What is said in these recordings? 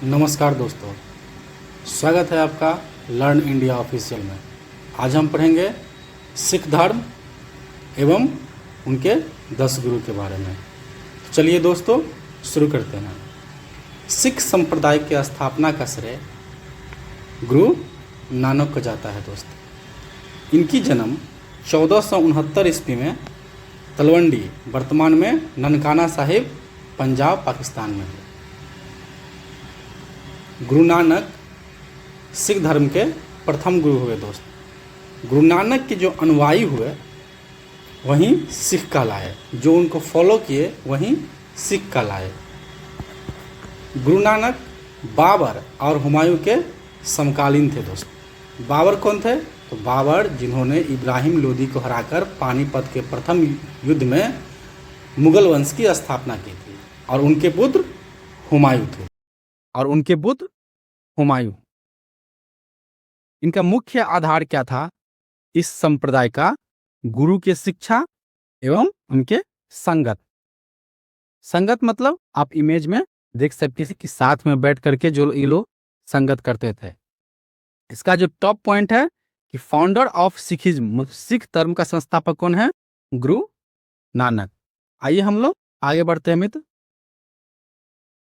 नमस्कार दोस्तों, स्वागत है आपका लर्न इंडिया ऑफिशियल में। आज हम पढ़ेंगे सिख धर्म एवं उनके 10 गुरु के बारे में। तो चलिए दोस्तों शुरू करते हैं। सिख संप्रदाय की स्थापना का श्रेय गुरु नानक को जाता है दोस्त। इनकी जन्म 1469 ईस्वी में तलवंडी, वर्तमान में ननकाना साहिब, पंजाब, पाकिस्तान में हुई। गुरु नानक सिख धर्म के प्रथम गुरु हुए दोस्त। गुरु नानक के जो अनुयायी हुए वहीं सिख कहलाए, जो उनको फॉलो किए वहीं सिख कहलाए। गुरु नानक बाबर और हुमायूं के समकालीन थे दोस्त। बाबर कौन थे? तो बाबर जिन्होंने इब्राहिम लोदी को हराकर पानीपत के प्रथम युद्ध में मुगल वंश की स्थापना की थी, और उनके पुत्र हुमायूं। इनका मुख्य आधार क्या था? इस संप्रदाय का गुरु के शिक्षा एवं उनके संगत मतलब आप इमेज में देख सकते हैं कि साथ में बैठ करके जो ये लोग संगत करते थे। इसका जो टॉप पॉइंट है कि फाउंडर ऑफ सिखिज्म, सिख धर्म का संस्थापक कौन है? गुरु नानक। आइए हम लोग आगे बढ़ते हैं मित्र।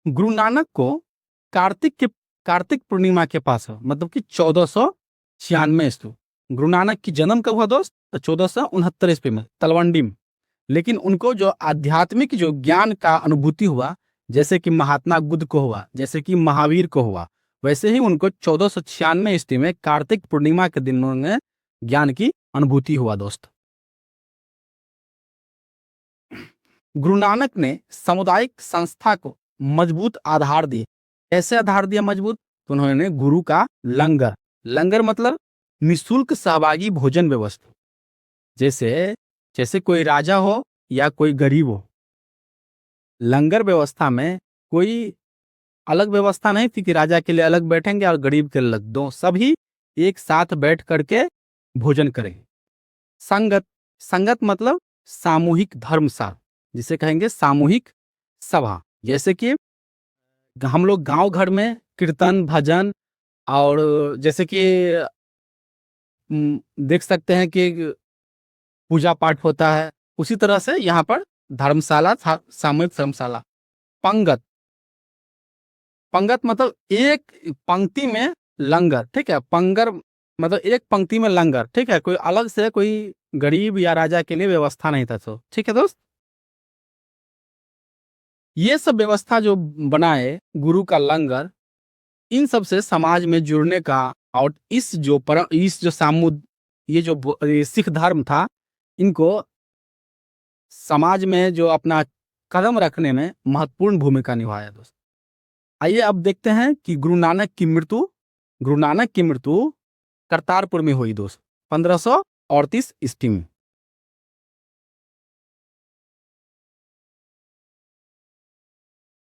गुरु नानक को कार्तिक पूर्णिमा के पास है, मतलब कि 1496 ईस्वी। गुरु नानक की जन्म कब हुआ दोस्त? तो 1469 ईस्वी में तलवंडी में। लेकिन उनको जो आध्यात्मिक जो ज्ञान का अनुभूति हुआ, जैसे कि महात्मा बुद्ध को हुआ, जैसे कि महावीर को हुआ, वैसे ही उनको 1496 ईस्वी में कार्तिक पूर्णिमा के दिन उन्होंने ज्ञान की अनुभूति हुआ दोस्त। गुरु नानक ने सामुदायिक संस्था को मजबूत आधार दिए। कैसे आधार दिया मजबूत? तो उन्होंने गुरु का लंगर मतलब निःशुल्क सहभागी भोजन व्यवस्था। जैसे कोई राजा हो या कोई गरीब हो, लंगर व्यवस्था में कोई अलग व्यवस्था नहीं थी कि राजा के लिए अलग बैठेंगे और गरीब के लिए अलग, दो सभी एक साथ बैठ करके भोजन करेंगे। संगत मतलब सामूहिक धर्मशाला, जिसे कहेंगे सामूहिक सभा। जैसे कि हम लोग गांव घर में कीर्तन भजन और जैसे कि देख सकते हैं कि पूजा पाठ होता है, उसी तरह से यहाँ पर धर्मशाला था, सामूहिक धर्मशाला। पंगत मतलब एक पंक्ति में लंगर, ठीक है। पंगर मतलब एक पंक्ति में लंगर, ठीक है। कोई अलग से कोई गरीब या राजा के लिए व्यवस्था नहीं था, तो ठीक है दोस्त। ये सब व्यवस्था जो बनाए गुरु का लंगर, इन सब से समाज में जुड़ने का, और ये सिख धर्म था, इनको समाज में जो अपना कदम रखने में महत्वपूर्ण भूमिका निभाया दोस्त। आइए अब देखते हैं कि गुरु नानक की मृत्यु करतारपुर में हुई दोस्त, 1538 ईस्वी में।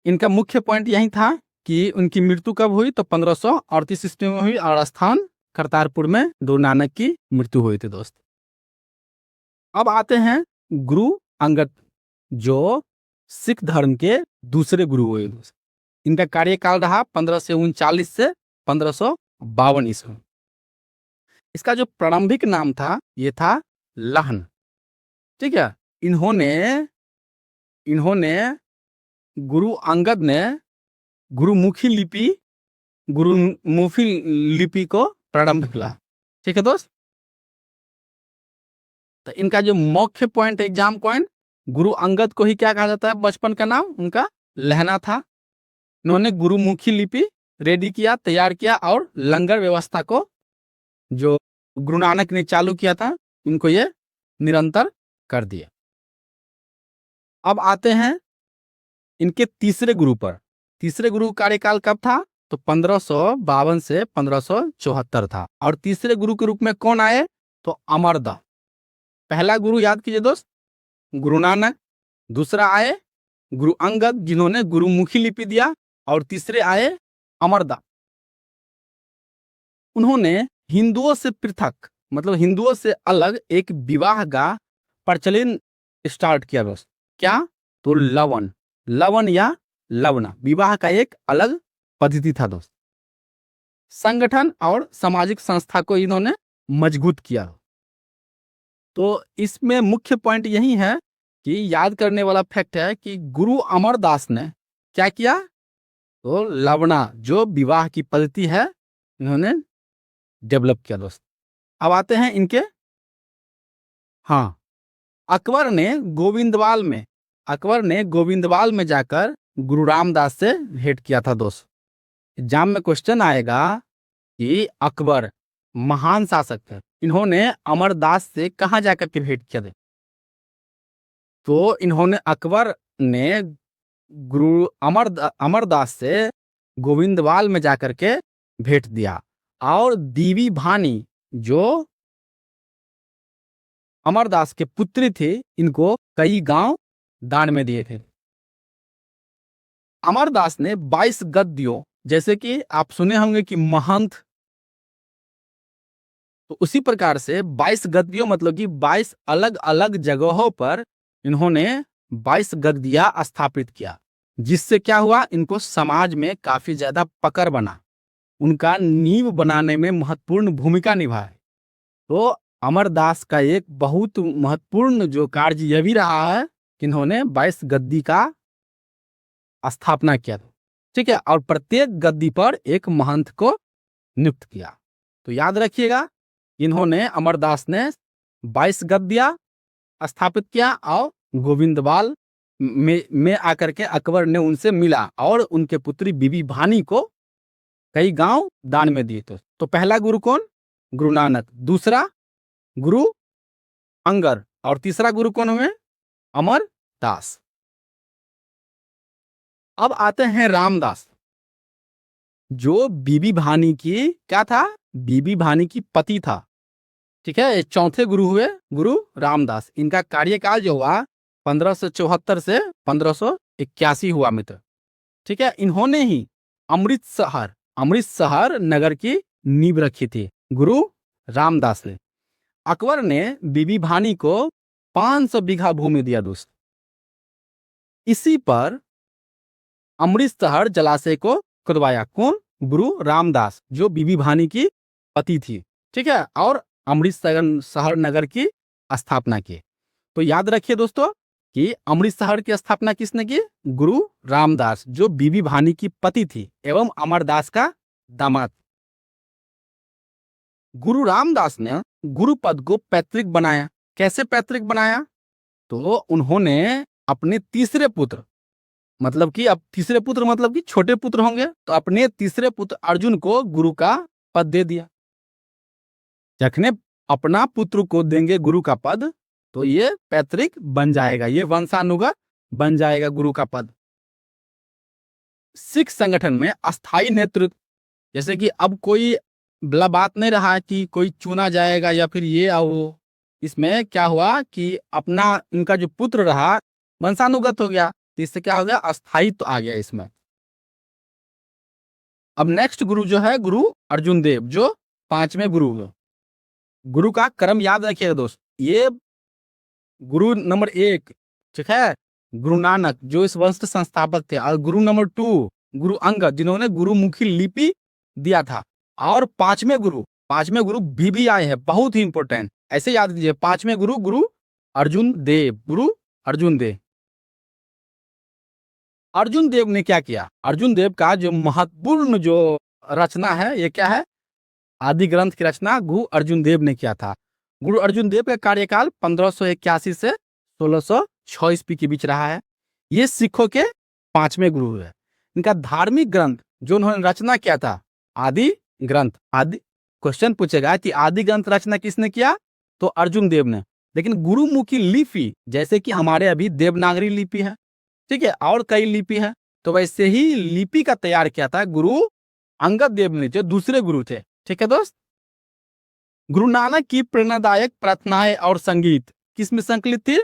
इनका मुख्य पॉइंट यही था कि उनकी मृत्यु कब हुई? तो 1538 ईस्वी में हुई, और स्थान करतारपुर में गुरु नानक की मृत्यु हुई थी दोस्त। अब आते हैं गुरु अंगद, जो सिख धर्म के दूसरे गुरु हुए दोस्त। इनका कार्यकाल रहा 1539 से 1552 ईस्वी। इसका जो प्रारंभिक नाम था ये था लहन, ठीक है। इन्होंने गुरु अंगद ने गुरुमुखी लिपि को प्रारंभ किया, ठीक है दोस्त। तो इनका जो मुख्य point, exam point, Guru Angad को ही क्या कहा जाता है? बचपन का नाम उनका लहना था। इन्होंने गुरुमुखी लिपि रेडी किया, तैयार किया, और लंगर व्यवस्था को जो गुरु नानक ने चालू किया था, इनको ये निरंतर कर दिया। अब आते हैं इनके तीसरे गुरु पर। तीसरे गुरु कार्यकाल कब था? तो 1552 से 1574 था। और तीसरे गुरु के रूप में कौन आए? तो अमरदास। पहला गुरु याद कीजिए दोस्त, गुरु नानक। दूसरा आए गुरु अंगद, जिन्होंने गुरुमुखी लिपि दिया, और तीसरे आए अमरदास। उन्होंने हिंदुओं से पृथक, मतलब हिंदुओं से अलग एक विवाह का प्रचलन स्टार्ट किया दोस्त। क्या? तो लवन या लवना, विवाह का एक अलग पद्धति था दोस्त। संगठन और सामाजिक संस्था को इन्होंने मजबूत किया। तो इसमें मुख्य पॉइंट यही है कि याद करने वाला फैक्ट है कि गुरु अमरदास ने क्या किया, तो लवणा जो विवाह की पद्धति है इन्होंने डेवलप किया दोस्त। अब आते हैं इनके, हाँ, अकबर ने गोविंदवाल में जाकर गुरु रामदास से भेंट किया था दोस्त। एग्जाम में क्वेश्चन आएगा कि अकबर महान शासक थे, इन्होंने अमरदास से कहां जाकर के भेंट किया था, तो इन्होंने अकबर ने गुरु अमरदास से गोविंदवाल में जाकर के भेंट दिया और दीवी भानी जो अमरदास के पुत्री थे इनको कई गांव दान में दिए थे। अमरदास ने 22 गद्दियों, जैसे कि आप सुने होंगे कि महंत, तो उसी प्रकार से 22 गद्दियों मतलब कि 22 अलग अलग जगहों पर इन्होंने 22 गद्दियां स्थापित किया, जिससे क्या हुआ, इनको समाज में काफी ज्यादा पकड़ बना, उनका नींव बनाने में महत्वपूर्ण भूमिका निभाई। तो अमरदास का एक बहुत महत्वपूर्ण जो कार्य यह भी रहा है कि इन्होंने 22 गद्दी का स्थापना किया, ठीक है, और प्रत्येक गद्दी पर एक महंत को नियुक्त किया। तो याद रखिएगा, इन्होंने अमरदास ने 22 गद्दियां स्थापित किया और गोविंदवाल में आकर के अकबर ने उनसे मिला और उनके पुत्री बीबी भानी को कई गांव दान में दिए। तो पहला गुरु कौन, गुरु नानक, दूसरा गुरु अंगर और तीसरा गुरु कौन हुए, अमरदास। अब आते हैं रामदास, जो बीबी भानी की क्या था, बीबी भानी की पति था, ठीक है। चौथे गुरु हुए गुरु रामदास। इनका कार्यकाल जो हुआ 1574 से 1581 हुआ मित्र, ठीक है। इन्होंने ही अमृतसर नगर की नींव रखी थी गुरु रामदास ने। अकबर ने बीबी भानी को 500 बीघा भूमि दिया दोस्त। इसी पर अमृतसर जलाशय को खुदवाया, कौन, गुरु रामदास, जो बीबी भानी की पति थी, ठीक है, और अमृतसर नगर की स्थापना की। तो याद रखिए दोस्तों कि अमृतसर की स्थापना किसने की, गुरु रामदास, जो बीबी भानी की पति थी एवं अमरदास का दामाद। गुरु रामदास ने गुरु पद को पैतृक बनाया। कैसे पैतृक बनाया, तो उन्होंने अपने तीसरे पुत्र, मतलब कि अब तीसरे पुत्र मतलब कि छोटे पुत्र होंगे, तो अपने तीसरे पुत्र अर्जुन को गुरु का पद दे दिया। जखने अपना पुत्र को देंगे गुरु का पद तो ये पैतृक बन जाएगा, ये वंशानुगत बन जाएगा गुरु का पद। सिख संगठन में अस्थाई नेतृत्व, जैसे कि अब कोई बला बात नहीं रहा कि कोई चुना जाएगा या फिर ये आओ, इसमें क्या हुआ कि अपना इनका जो पुत्र रहा वंशानुगत हो गया, तो इससे क्या हो गया, अस्थायित्व आ गया इसमें। अब नेक्स्ट गुरु जो है गुरु अर्जुन देव, जो 5वें गुरु है। गुरु का क्रम याद रखिएगा दोस्त, ये गुरु नंबर 1, ठीक है, गुरु नानक जो इस वंश के संस्थापक थे, और गुरु नंबर 2 गुरु अंगद, जिन्होंने गुरुमुखी लिपि दिया था, और 5वें गुरु भी आए हैं, बहुत ही इंपॉर्टेंट, ऐसे याद कीजिए। 5वें गुरु गुरु अर्जुन देव, गुरु अर्जुन देव। अर्जुन देव ने क्या किया, अर्जुन देव का जो महत्वपूर्ण जो रचना है ये क्या है, आदि ग्रंथ की रचना गुरु अर्जुन देव ने किया था। गुरु अर्जुन देव का कार्यकाल 1581 से 1606 ईस्वी के बीच रहा है। ये सिखों के 5वें गुरु है। इनका धार्मिक ग्रंथ जो उन्होंने रचना किया था आदि ग्रंथ। आदि क्वेश्चन पूछेगा कि आदि ग्रंथ रचना किसने किया, तो अर्जुन देव ने। लेकिन गुरुमुखी लिपि जैसे कि हमारे अभी देवनागरी लिपि है, ठीक है, और कई लिपि है, तो वैसे ही लिपि का तैयार किया था गुरु अंगद देव ने, जो दूसरे गुरु थे, ठीक है दोस्त। गुरु नानक की प्रेरणादायक प्रार्थनाएं और संगीत किस में संकलित थी,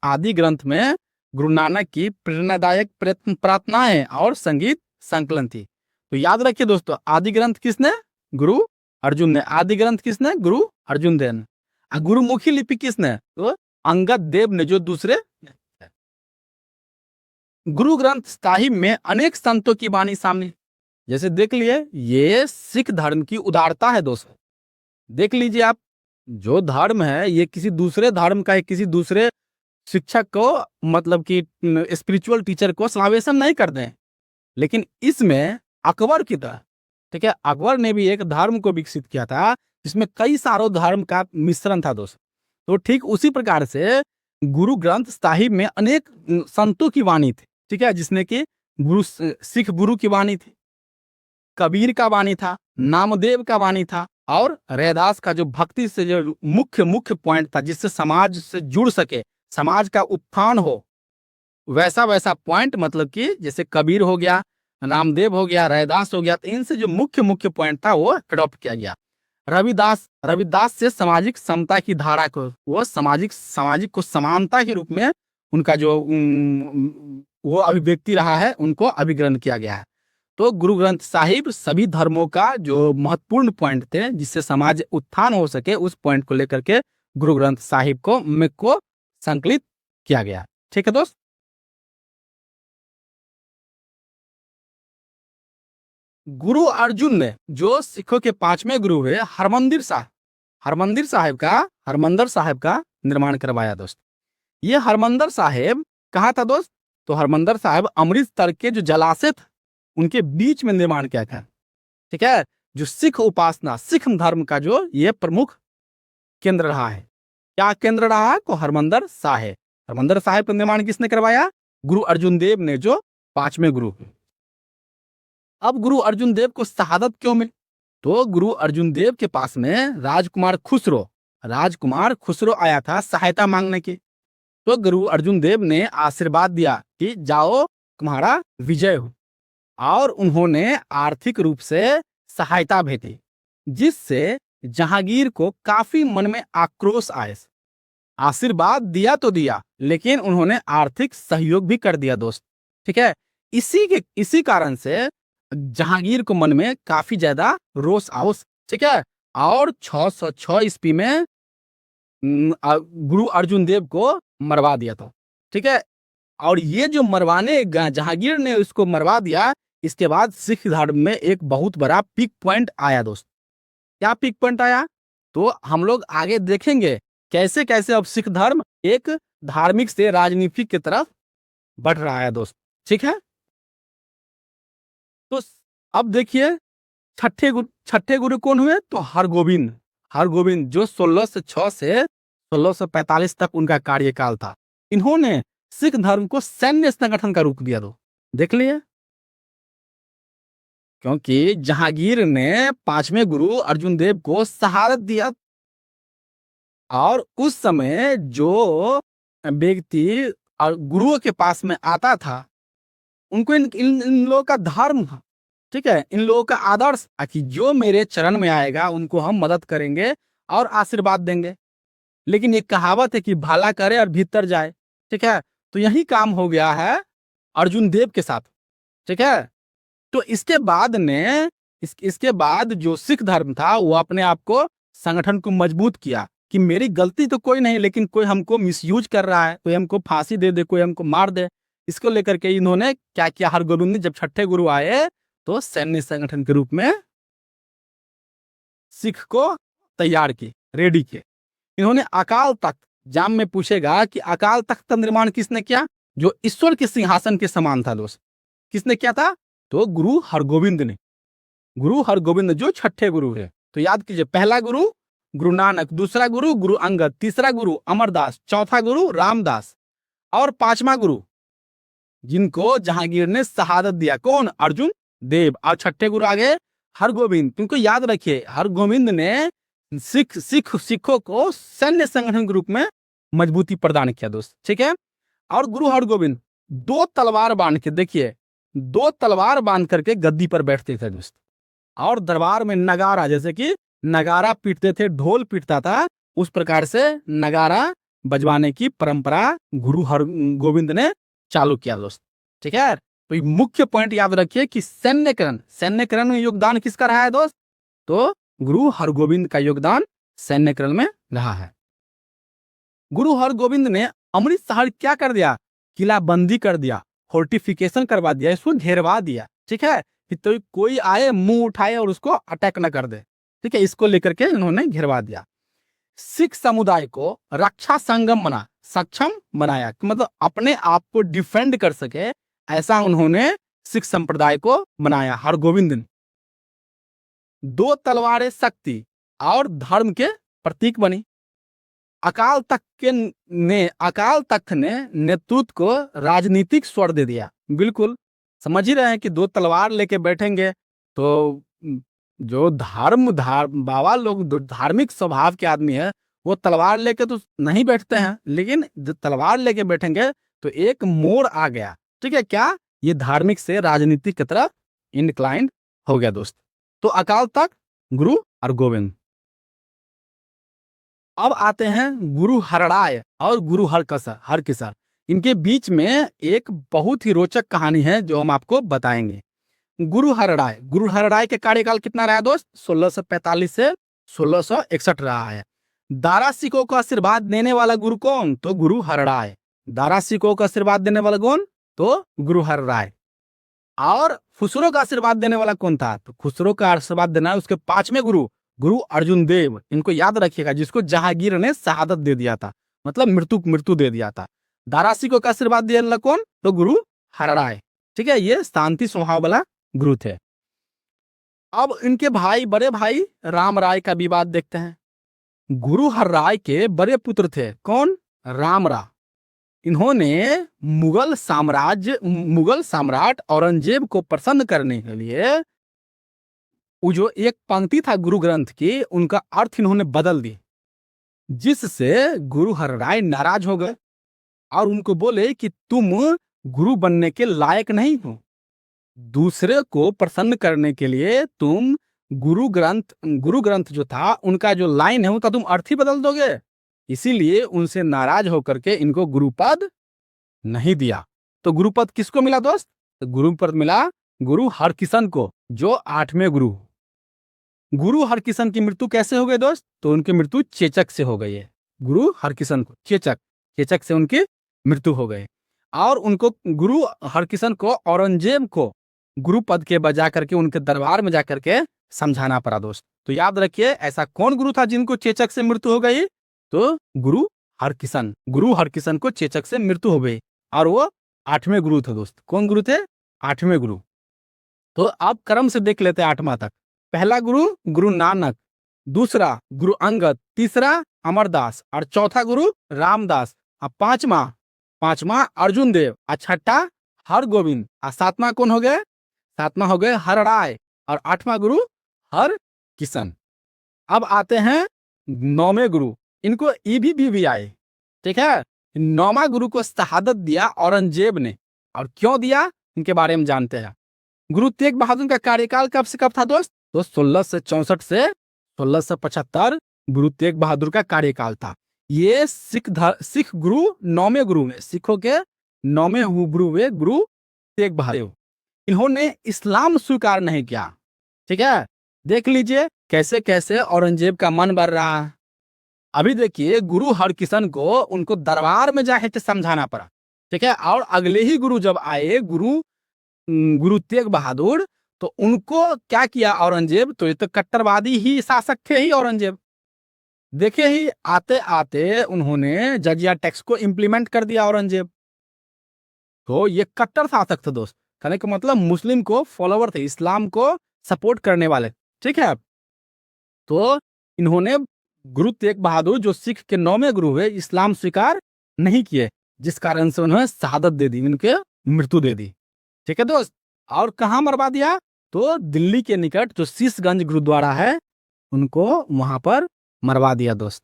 आदि ग्रंथ में गुरु नानक की प्रेरणादायक प्रार्थनाएं और संगीत संकलन थी। तो याद रखिए दोस्तों, आदि ग्रंथ किसने, गुरु अर्जुन ने। आदि ग्रंथ किसने, गुरु अर्जुन देव ने। गुरुमुखी लिपि किसने, तो अंगद देव ने, जो दूसरे। गुरु ग्रंथ साहिब में अनेक संतों की वाणी शामिल, जैसे देख लिए, ये सिख धर्म की उदारता है दोस्तों। देख लीजिए आप, जो धर्म है ये किसी दूसरे धर्म का, किसी दूसरे शिक्षक को, मतलब कि स्पिरिचुअल टीचर को समावेशन नहीं करते हैं, लेकिन इसमें अकबर की तरह, ठीक है, अकबर ने भी एक धर्म को विकसित किया था जिसमें कई सारों धर्म का मिश्रण था दोस्त। तो ठीक उसी प्रकार से गुरु ग्रंथ साहिब में अनेक संतों की वाणी थी, ठीक है, जिसने कि सिख गुरु की वाणी थी, कबीर का वाणी था, नामदेव का वाणी था, और रैदास का जो भक्ति से जो मुख्य मुख्य पॉइंट था, जिससे समाज से जुड़ सके, समाज का उत्थान हो, वैसा वैसा पॉइंट, मतलब कि जैसे कबीर हो गया, रामदेव हो गया, रैदास हो गया, तो इनसे जो मुख्य मुख्य पॉइंट था वो अडॉप्ट किया गया। रविदास से सामाजिक समता की धारा को, वो सामाजिक को समानता के रूप में उनका जो वो अभिव्यक्ति रहा है, उनको अभिग्रहण किया गया है। तो गुरु ग्रंथ साहिब सभी धर्मों का जो महत्वपूर्ण पॉइंट थे, जिससे समाज उत्थान हो सके, उस पॉइंट को लेकर के गुरु ग्रंथ साहिब को संकलित किया गया। ठीक है दोस्त। गुरु अर्जुन ने, जो सिखों के पांचवें गुरु हुए, हरमंदिर साहिब का निर्माण करवाया दोस्त। ये हरमंदिर साहिब कहाँ था दोस्त? तो हरमंदिर साहिब अमृतसर के जो जलाशय थे उनके बीच में निर्माण किया था। ठीक है, जो सिख उपासना, सिख धर्म का जो ये प्रमुख केंद्र रहा है। क्या केंद्र रहा है? तो हरमंदिर साहिब का निर्माण किसने करवाया? गुरु अर्जुन देव ने, जो पांचवें गुरु। अब गुरु अर्जुन देव को शहादत क्यों मिली? तो गुरु अर्जुन देव के पास में राजकुमार खुसरो आया था सहायता मांगने की। तो गुरु अर्जुन देव ने आशीर्वाद दिया कि जाओ, तुम्हारा विजय हो, और उन्होंने आर्थिक रूप से सहायता भेजी, जिससे जहांगीर को काफी मन में आक्रोश आए। आशीर्वाद दिया तो दिया, लेकिन उन्होंने आर्थिक सहयोग भी कर दिया दोस्त। ठीक है, इसी कारण से जहांगीर को मन में काफी ज्यादा रोष आओस। ठीक है, और 606 ईस्वी में गुरु अर्जुन देव को मरवा दिया था। ठीक है, और ये जो जहांगीर ने उसको मरवा दिया, इसके बाद सिख धर्म में एक बहुत बड़ा पीक पॉइंट आया दोस्त। क्या पीक पॉइंट आया? तो हम लोग आगे देखेंगे कैसे कैसे अब सिख धर्म एक धार्मिक से राजनीतिक की तरफ बढ़ रहा है दोस्त। ठीक है, तो अब देखिए छठे गुरु कौन हुए? तो हरगोविंद, जो 1606 से 1645 तक उनका कार्यकाल था। इन्होंने सिख धर्म को सैन्य संगठन का रूप दिया। दो देख लिए, क्योंकि जहांगीर ने पांचवें गुरु अर्जुन देव को शहादत दिया, और उस समय जो व्यक्ति गुरुओं के पास में आता था, उनको इन लोगों का धर्म था, ठीक है, इन लोगों का आदर्श कि जो मेरे चरण में आएगा उनको हम मदद करेंगे और आशीर्वाद देंगे। लेकिन एक कहावत है कि भला करे और भीतर जाए। ठीक है, तो यही काम हो गया है अर्जुन देव के साथ। ठीक है, तो इसके बाद जो सिख धर्म था, वो अपने आप को, संगठन को मजबूत किया कि मेरी गलती तो कोई नहीं, लेकिन कोई हमको मिसयूज कर रहा है, कोई हमको फांसी दे दे, कोई हमको मार दे। इसको लेकर के इन्होंने क्या किया? हरगोविंद ने जब छठे गुरु आए तो सैन्य संगठन के रूप में सिख को तैयार की, रेडी किए। इन्होंने अकाल तख्त, जाम में पूछेगा कि अकाल तख्त का निर्माण किसने किया? जो ईश्वर के सिंहासन के समान था दोस्त, किसने किया था? तो गुरु हरगोविंद ने। गुरु हरगोविंद जो छठे गुरु है। तो याद कीजिए, पहला गुरु गुरु नानक, दूसरा गुरु गुरु अंगद, तीसरा गुरु अमरदास, चौथा गुरु रामदास, और पांचवा गुरु जिनको जहांगीर ने शहादत दिया, कौन? अर्जुन देव। और छठे गुरु आगे हरगोविंद। तुमको याद रखिए, हरगोविंद ने सिखों को सैन्य संगठन के रूप में मजबूती प्रदान किया दोस्त। ठीक है, और गुरु हरगोविंद दो तलवार बांध के, देखिए, दो तलवार बांध करके गद्दी पर बैठते थे दोस्त, और दरबार में नगारा, जैसे कि नगारा पीटते थे, ढोल पीटता था, उस प्रकार से नगारा बजवाने की परंपरा गुरु हरगोविंद ने चालू किया दोस्त। ठीक है, तो ये मुख्य पॉइंट याद रखिए कि सैन्यकरण में योगदान किसका रहा है दोस्त? तो गुरु हरगोविंद का योगदान सैन्यकरण में रहा है। गुरु हरगोविंद ने अमृतसर क्या कर दिया? किला बंदी कर दिया, फोर्टिफिकेशन करवा दिया, इसको घेरवा दिया। ठीक है, कि तो कोई आए मुंह उठाए और उसको अटैक न कर दे। ठीक है, इसको लेकर के इन्होंने घिरवा दिया। सिख समुदाय को रक्षा संगम बना, सक्षम बनाया, मतलब अपने आप को डिफेंड कर सके, ऐसा उन्होंने सिख संप्रदाय को बनाया। हरगोविंद ने दो तलवारें शक्ति और धर्म के प्रतीक बनी। अकाल तख्त ने नेतृत्व को राजनीतिक स्वर दे दिया। बिल्कुल समझ ही रहे हैं कि दो तलवार लेके बैठेंगे तो जो बाबा लोग धार्मिक स्वभाव के आदमी है, वो तलवार लेके तो नहीं बैठते हैं, लेकिन जो तलवार लेके बैठेंगे तो एक मोड़ आ गया। ठीक है, क्या ये धार्मिक से राजनीतिक की तरफ इंक्लाइंड हो गया दोस्त। तो अकाल तख्त, गुरु और गोविंद। अब आते हैं गुरु हरराय और गुरु हरकिशोर। इनके बीच में एक बहुत ही रोचक कहानी है जो हम आपको बताएंगे। गुरु हरराय के कार्यकाल कितना रहा दोस्त? 1645 से 1661 रहा है। दारा सिकों को आशीर्वाद देने वाला गुरु कौन? तो गुरु हरराय। दारा सिकों को आशीर्वाद देने वाला कौन? तो गुरु हरराय। और खुसरो का आशीर्वाद देने वाला कौन था? तो खुसरो का आशीर्वाद देना उसके पांचवें गुरु, गुरु अर्जुन देव। इनको याद रखिएगा, जिसको जहांगीर ने शहादत दे दिया था, मतलब मृत्यु दे दिया था। दारा सिकों का आशीर्वाद देने वाला कौन? तो गुरु हरराय। ठीक है, ये शांति स्वभाव वाला गुरु थे। अब इनके बड़े भाई राम राय का विवाद देखते हैं। गुरु हरराय के बड़े पुत्र थे कौन? राम राय। इन्होंने मुगल सम्राट औरंगजेब को प्रसन्न करने के लिए वो जो एक पंक्ति था गुरु ग्रंथ की, उनका अर्थ इन्होंने बदल दी, जिससे गुरु हरराय नाराज हो गए और उनको बोले कि तुम गुरु बनने के लायक नहीं हो। दूसरे को प्रसन्न करने के लिए तुम गुरु ग्रंथ जो था उनका जो लाइन है उनका तुम अर्थ ही बदल दोगे। इसीलिए उनसे नाराज होकर के इनको गुरुपद नहीं दिया। तो गुरुपद किसको मिला दोस्त? तो गुरुपद मिला गुरु हरकिशन को, जो 8वें गुरु। गुरु हरकिशन की मृत्यु कैसे हो गई दोस्त? तो उनकी मृत्यु चेचक से हो गई है। गुरु हरकिशन को चेचक से उनकी मृत्यु हो गई। और उनको गुरु हरकिशन को औरंगजेब को गुरु पद के बजा करके उनके दरबार में जाकर के समझाना पड़ा दोस्त। तो याद रखिए, ऐसा कौन गुरु था जिनको चेचक से मृत्यु हो गई? तो गुरु हरकिशन को चेचक से मृत्यु हो गई, और वो 8वें गुरु थे दोस्त। कौन गुरु थे? 8वें गुरु। तो आप क्रम से देख लेते हैं 8वां तक। पहला गुरु गुरु नानक, दूसरा गुरु अंगद, तीसरा अमरदास, और चौथा गुरु रामदास, और पांचवा अर्जुन देव, और छठा हरगोविंद, और सातवां कौन हो गए? सातवां हो गए हरराय, और 8वां गुरु हरकिशन। अब आते हैं 9वें गुरु। इनको ईबीबी आए। ठीक है, 9वां गुरु को शहादत दिया औरंगजेब ने। और क्यों दिया, इनके बारे में जानते हैं। गुरु तेग बहादुर का कार्यकाल कब से कब था दोस्त? तो 1664 से 1675 गुरु तेग बहादुर का कार्यकाल था। ये सिख गुरु 9वें गुरु में, सिखों के 9वें गुरु हुए गुरु तेग बहादुर। इन्होंने इस्लाम स्वीकार नहीं किया। ठीक है, देख लीजिए कैसे कैसे औरंगजेब का मन बढ़ रहा है। अभी देखिए, गुरु हरकिशन को उनको दरबार में जाके समझाना पड़ा। ठीक है, और अगले ही गुरु जब आए गुरु तेग बहादुर, तो उनको क्या किया औरंगजेब? तो ये तो कट्टरवादी ही शासक थे ही औरंगजेब। देखे ही आते आते उन्होंने जजिया टैक्स को इंप्लीमेंट कर दिया औरंगजेब। तो ये कट्टर शासक थे दोस्त। कहने का मतलब मुस्लिम को फॉलोवर थे, इस्लाम को सपोर्ट करने वाले। ठीक है, तो इन्होंने गुरु तेग बहादुर जो सिख के 9वें गुरु हुए, इस्लाम स्वीकार नहीं किए, जिस कारण से उन्होंने शहादत दे दी, उनके मृत्यु दे दी। ठीक है दोस्त, और कहां मरवा दिया? तो दिल्ली के निकट जो शीशगंज गुरुद्वारा है, उनको वहां पर मरवा दिया दोस्त।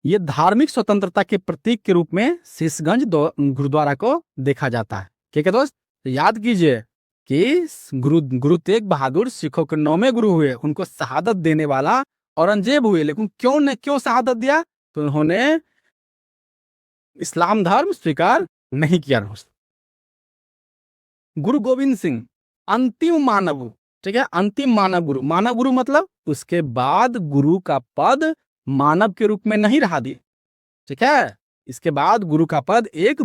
ये धार्मिक स्वतंत्रता के प्रतीक के रूप में शीशगंज गुरुद्वारा को देखा जाता है। ठीक है दोस्त, तो याद कीजिए कि गुरु तेग बहादुर सिखों के 9वें गुरु हुए, उनको शहादत देने वाला औरंगजेब हुए। लेकिन क्यों शहादत दिया? तो उन्होंने इस्लाम धर्म स्वीकार नहीं किया दोस्त। गुरु गोविंद सिंह अंतिम मानव। ठीक है, अंतिम मानव गुरु मतलब उसके बाद गुरु का पद मानव के रूप में नहीं रहा दी। ठीक है, इसके बाद गुरु का पद एक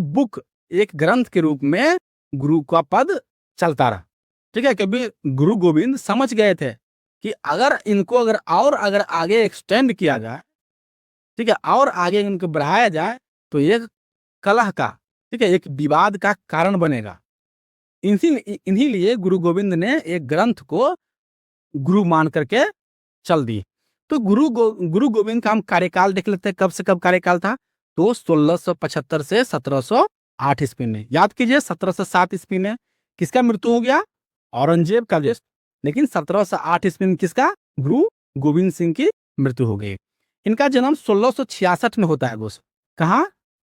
ग्रंथ के रूप में गुरु का पद चलता रहा। ठीक है, कभी गुरु गोविंद समझ गए थे कि अगर इनको अगर आगे एक्सटेंड किया जाए, ठीक है, और आगे इनको बढ़ाया जाए तो एक कलह का, ठीक है, एक विवाद का कारण बनेगा। इन्हीं लिए गुरु गोविंद ने एक ग्रंथ को गुरु मान करके चल दी। तो गुरु गोविंद का हम कार्यकाल देख लेते हैं, कब से कब कार्यकाल था। तो 1675 से 1708 ईस्वी में, याद कीजिए 1707 ईस्वी में किसका मृत्यु हो गया, औरंगजेब का ज्येष्ठ। लेकिन 1708 ईस्वी में किसका, गुरु गोविंद सिंह की मृत्यु हो गई। इनका जन्म 1666 में होता है दोस्त। कहाँ,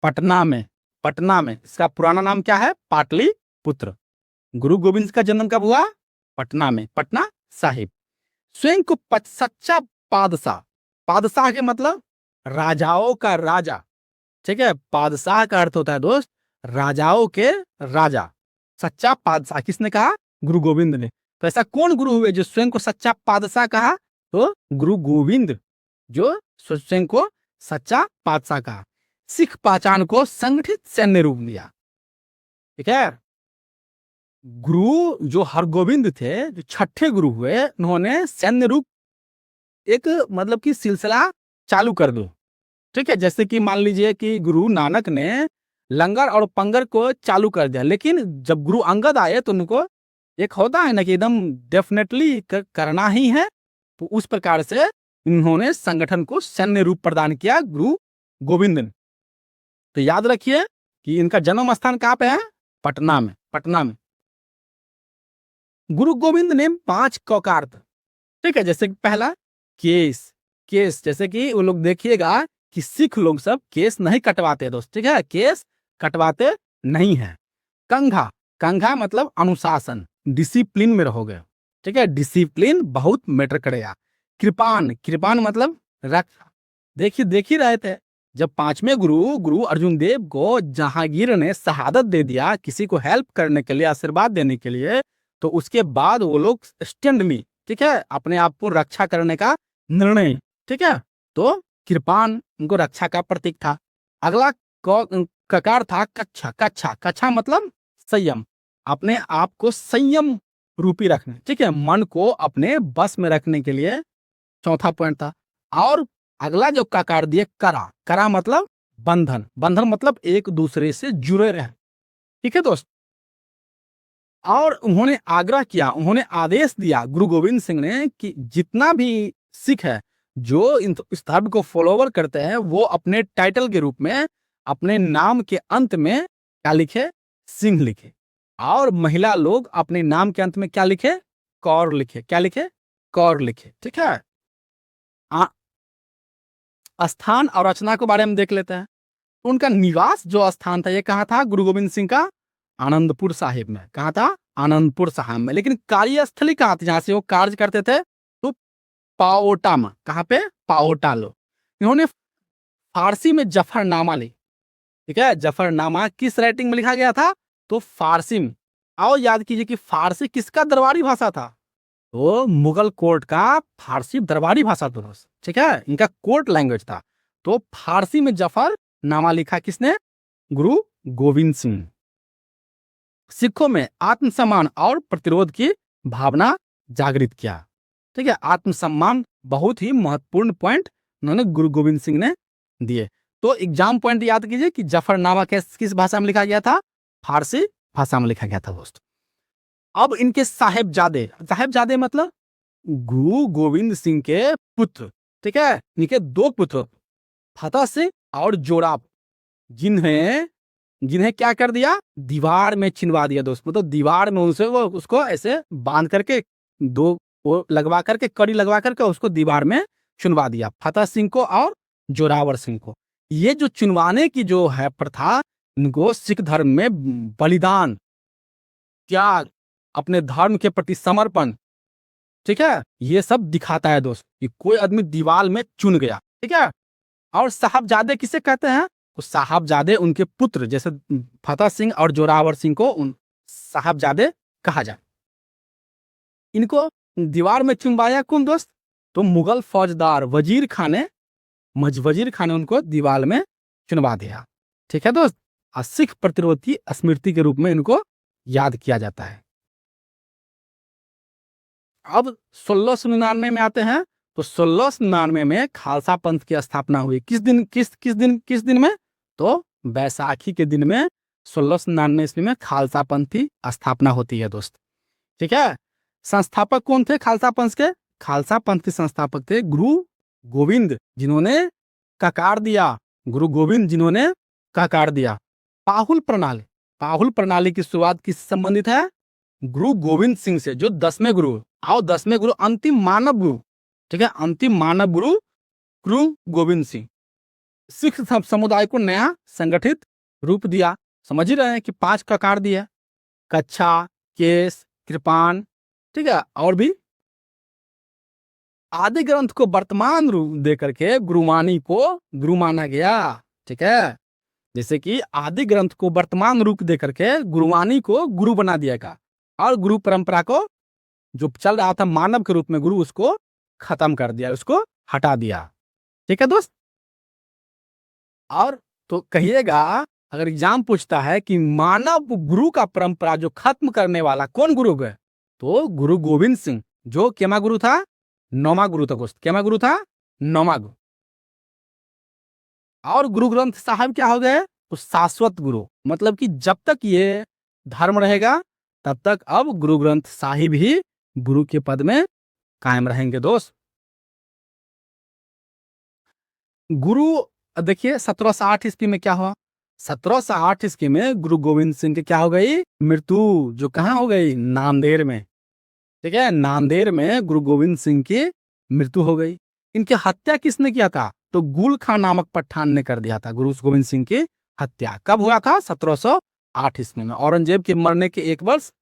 पटना में। पटना में, इसका पुराना नाम क्या है, पाटलिपुत्र। गुरु गोविंद का जन्म कब हुआ, पटना में, पटना साहिब। स्वयं को सच्चा पादशाह, पादशाह के मतलब राजाओं का राजा, ठीक है, पादशाह का अर्थ होता है दोस्त राजाओं के राजा। सच्चा पादशाह किसने कहा, गुरु गोविंद ने। तो ऐसा कौन गुरु हुए जो स्वयं को सच्चा पादशाह कहा, तो गुरु गोविंद जो स्वयं को सच्चा पादशाह कहा। सिख पहचान को संगठित सैन्य रूप दिया, ठीक है। गुरु जो हरगोविंद थे, जो छठे गुरु हुए, उन्होंने सैन्य रूप एक मतलब कि सिलसिला चालू कर दो, ठीक है। जैसे कि मान लीजिए कि गुरु नानक ने लंगर और पंगर को चालू कर दिया, लेकिन जब गुरु अंगद आए तो उनको एक होता है ना कि एकदम डेफिनेटली करना ही है। तो उस प्रकार से इन्होंने संगठन को सैन्य रूप प्रदान किया गुरु गोविंद ने। तो याद रखिए कि इनका जन्म स्थान कहाँ पे है, पटना में, पटना में। गुरु गोविंद ने 5 कौकारत, ठीक है, जैसे कि पहला केस, केस जैसे कि वो लोग देखिएगा कि सिख लोग सब केस नहीं कटवाते दोस्त, ठीक है, केस कटवाते नहीं है। कंघा, कंघा मतलब अनुशासन, डिसिप्लिन में रहोगे, ठीक है, डिसिप्लिन बहुत मैटर करेगा। कृपान, कृपान मतलब रक्षा। देखिए देख ही रहे थे जब 5वें गुरु अर्जुन देव को जहांगीर ने शहादत दे दिया किसी को हेल्प करने के लिए, आशीर्वाद देने के लिए, तो उसके बाद वो लोग स्टैंड ली, ठीक है, अपने आप को रक्षा करने का निर्णय, ठीक है। तो कृपान उनको रक्षा का प्रतीक था। अगला ककार था कच्छा, कच्छा, कच्छा मतलब संयम, अपने आप को संयम रूपी रखने, ठीक है, मन को अपने बस में रखने के लिए चौथा पॉइंट था। और अगला जो ककार दिए करा, करा मतलब बंधन, बंधन मतलब एक दूसरे से जुड़े रहे, ठीक है दोस्त। और उन्होंने आग्रह किया, उन्होंने आदेश दिया गुरु गोविंद सिंह ने कि जितना भी सिख है जो इस धर्म को फॉलोवर करते हैं, वो अपने टाइटल के रूप में अपने नाम के अंत में क्या लिखे, सिंह लिखे। और महिला लोग अपने नाम के अंत में क्या लिखे, कौर लिखे, क्या लिखे, कौर लिखे, ठीक है। स्थान और रचना के बारे में देख लेते हैं। उनका निवास जो स्थान था ये कहाँ था, गुरु गोविंद सिंह का आनंदपुर साहिब में। कहाँ था, आनंदपुर साहिब में। लेकिन कार्यस्थली कहाँ थी, जहां से वो कार्य करते थे, तो पाओटा में। कहाँ पे, पाओटा लो। इन्होंने फारसी में जफरनामा ली, ठीक है, जफरनामा किस राइटिंग में लिखा गया था, तो फारसी में। आओ याद कीजिए कि फारसी किसका दरबारी भाषा था, तो मुगल कोर्ट का फारसी दरबारी भाषा था, ठीक है, इनका कोर्ट लैंग्वेज था। तो फारसी में जफरनामा लिखा किसने, गुरु गोविंद सिंह। सिखों में आत्मसम्मान और प्रतिरोध की भावना जागृत किया, ठीक है। आत्मसम्मान बहुत ही महत्वपूर्ण पॉइंट उन्होंने गुरु गोविंद सिंह ने दिए। तो एग्जाम पॉइंट याद कीजिए कि जफरनामा किस भाषा में लिखा गया था, फारसी भाषा में लिखा गया था दोस्त। अब इनके साहेबजादे, साहेबजादे मतलब गुरु गोविंद सिंह के पुत्र, ठीक है, इनके 2 पुत्र फतेह सिंह और जोराब, जिन्हें जिन्हें क्या कर दिया, दीवार में चिनवा दिया दोस्त। मतलब दीवार में उनसे वो उसको ऐसे बांध करके 2 वो लगवा करके, कड़ी लगवा करके उसको दीवार में चुनवा दिया, फतेह सिंह को और जोरावर सिंह को। ये जो चुनवाने की जो है प्रथा, इनको सिख धर्म में बलिदान, त्याग, अपने धर्म के प्रति समर्पण, ठीक है, ये सब दिखाता है दोस्त कि कोई आदमी दीवार में चुन गया, ठीक है। और साहबजादे किसे कहते हैं, तो साहबजादे उनके पुत्र, जैसे फतेह सिंह और जोरावर सिंह को उन साहबजादे कहा जाए। इनको दीवार में चुनवाया कौन दोस्त, तो मुगल फौजदार वजीर खान ने उनको दीवार में चुनवा दिया, ठीक है दोस्त। और सिख प्रतिरोध की स्मृति के रूप में इनको याद किया जाता है। अब 1699 में आते हैं, तो 1699 में खालसा पंथ की स्थापना हुई। किस दिन में? तो बैसाखी के दिन में 1699 ईस्वी में खालसा पंथ की स्थापना होती है दोस्त। ठीक है। संस्थापक कौन थे खालसा पंथ के? खालसा पंथ के संस्थापक थे गुरु गोविंद, जिन्होंने ककार दिया, गुरु गोविंद जिन्होंने ककार दिया। पाहुल प्रणाली की शुरुआत किससे संबंधित है? गुरु गोविंद सिंह से, जो 10वें गुरु, आओ 10वें गुरु, अंतिम मानव गुरु। ठीक है, अंतिम मानव गुरु गुरु गोविंद सिंह। सिख समुदाय को नया संगठित रूप दिया। समझ ही रहे हैं कि 5 ककार दिया, कच्छा, केस, कृपान, ठीक है, और भी। आदि ग्रंथ को वर्तमान रूप देकर के गुरुवाणी को गुरु माना गया। ठीक है, जैसे कि आदि ग्रंथ को वर्तमान रूप देकर के गुरुवाणी को गुरु बना दिया गया, और गुरु परंपरा को जो चल रहा था मानव के रूप में गुरु, उसको खत्म कर दिया, उसको हटा दिया। ठीक है दोस्त। और तो कहिएगा, अगर एग्जाम पूछता है कि मानव गुरु का परंपरा जो खत्म करने वाला कौन गुरु है, तो गुरु गोविंद सिंह, जो केमा गुरु था? 9वां गुरु था दोस्त। केमा गुरु था? 9वां गुरु। और गुरु ग्रंथ साहब क्या हो गए? तो शाश्वत गुरु, मतलब कि जब तक ये धर्म रहेगा तब तक अब गुरु ग्रंथ साहिब ही गुरु के पद में कायम रहेंगे दोस्त। गुरु देखिए 1708 ईस्वी में क्या हुआ? 1708 ईस्वी में गुरु गोविंद सिंह की क्या हो गई? मृत्यु। जो कहाँ हो गई? नांदेड़ में। ठीक है, नांदेड़ में गुरु गोविंद सिंह की मृत्यु हो गई। इनकी हत्या किसने किया था? तो गुल खां नामक पठान ने कर दिया था गुरु गोविंद सिंह की हत्या। कब हुआ था? 1708 ईस्वी में। औरंगजेब के मरने के 1 वर्ष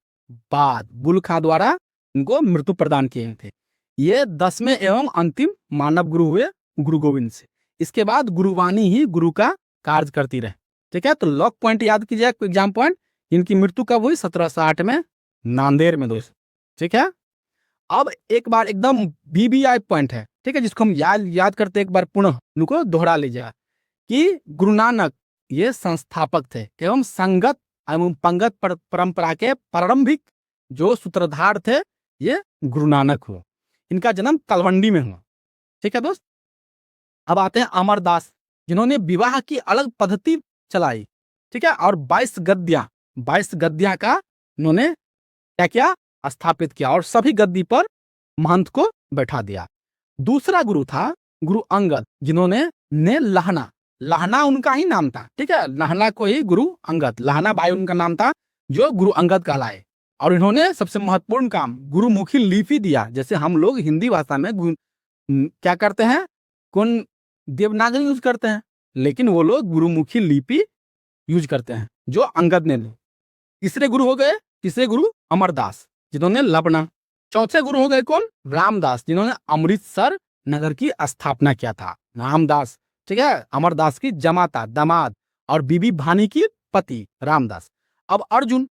बाद गुल खां द्वारा इनको मृत्यु प्रदान किए थे। ये 10वें एवं अंतिम मानव गुरु हुए गुरु गोविंद सिंह। इसके बाद गुरुवाणी ही गुरु का कार्य करती रहे। ठीक है, तो लॉक पॉइंट याद कीजिए, एग्जाम पॉइंट। इनकी मृत्यु कब हुई? 1708 में, नांदेड़ में दोस्त। ठीक है, अब एक बार एकदम BBI पॉइंट है, ठीक है, जिसको हम याद करते एक बार पुनः उनको दोहरा लीजिएगा कि गुरु नानक ये संस्थापक थे एवं संगत एवं पंगत परंपरा के प्रारंभिक जो सूत्रधार थे, ये गुरु नानक हुआ। इनका जन्म तलवंडी में हुआ। ठीक है दोस्त। अब आते हैं अमरदास, जिन्होंने विवाह की अलग पद्धति चलाई। ठीक है, और 22 गद्दियां का उन्होंने क्या किया? स्थापित किया, और सभी गद्दी पर महंत को बैठा दिया। दूसरा गुरु था गुरु अंगद, जिन्होंने लहना उनका ही नाम था। ठीक है, लहना को ही गुरु अंगद, लहना भाई उनका नाम था, जो गुरु अंगद कहलाए। और इन्होंने सबसे महत्वपूर्ण काम गुरुमुखी लिपि दिया। जैसे हम लोग हिंदी भाषा में क्या करते हैं? कौन देवनागरी यूज करते हैं, लेकिन वो लोग गुरुमुखी लिपि यूज करते हैं, जो अंगद ने दी। तीसरे गुरु हो गए, तीसरे गुरु अमरदास, जिन्होंने लबना। चौथे गुरु हो गए कौन? रामदास, जिन्होंने अमृतसर नगर की स्थापना किया था। रामदास, ठीक है, अमरदास की जमाता, दामाद, और बीबी भानी की पति रामदास। अब अर्जुन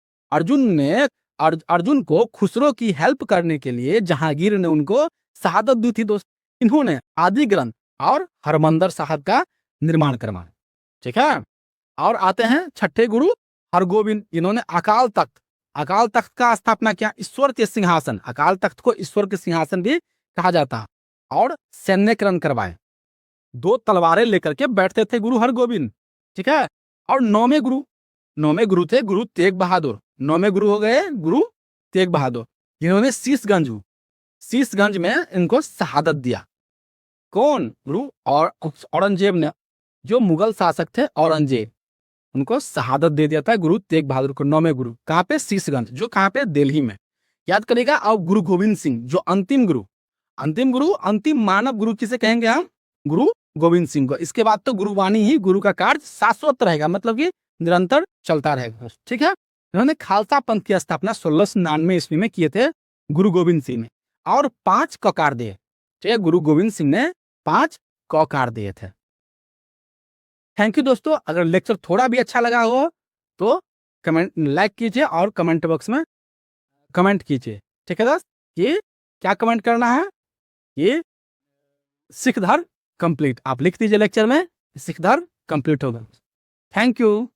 को खुसरो की हेल्प करने के लिए जहांगीर ने उनको शहादत दी थी दोस्त। इन्होंने आदि ग्रंथ और हरमंदर साहब का निर्माण करवाया। ठीक है, और आते हैं छठे गुरु हरगोविंद, जिन्होंने अकाल तख्त का स्थापना किया। ईश्वर के सिंहासन, अकाल तख्त को ईश्वर के सिंहासन भी कहा जाता है। और सैन्यकरण करवाए, 2 तलवारें लेकर के बैठते थे गुरु हरगोविंद। ठीक है, और 9वें गुरु थे गुरु तेग बहादुर। 9वें गुरु हो गए गुरु तेग बहादुर, जिन्होंने शीशगंज में इनको शहादत दिया। कौन? गुरु और औरंगजेब ने, जो मुगल शासक थे औरंगजेब, उनको शहादत दे दिया था गुरु तेग बहादुर को। 9वें गुरु कहाँ पे? शीशगंज, जो कहाँ पे? दिल्ली में। याद करेगा। और गुरु गोविंद सिंह, जो अंतिम गुरु, अंतिम मानव गुरु किसे कहेंगे हम? गुरु गोविंद सिंह को। इसके बाद तो गुरुवाणी ही गुरु का कार्य शाश्वत रहेगा, मतलब कि निरंतर चलता रहेगा। ठीक है, इन्होंने खालसा पंथ की स्थापना 1699 ईस्वी में किए थे गुरु गोविंद सिंह ने, और 5 ककार दिए। ठीक है, गुरु गोविंद सिंह ने 5 ककार दिए थे। थैंक यू दोस्तों। अगर लेक्चर थोड़ा भी अच्छा लगा हो तो लाइक कीजिए और कमेंट बॉक्स में कमेंट कीजिए। ठीक है दोस्त, ये क्या कमेंट करना है? ये सिख धर्म कंप्लीट आप लिख दीजिए लेक्चर में, सिख धर्म कंप्लीट होगा। Thank you.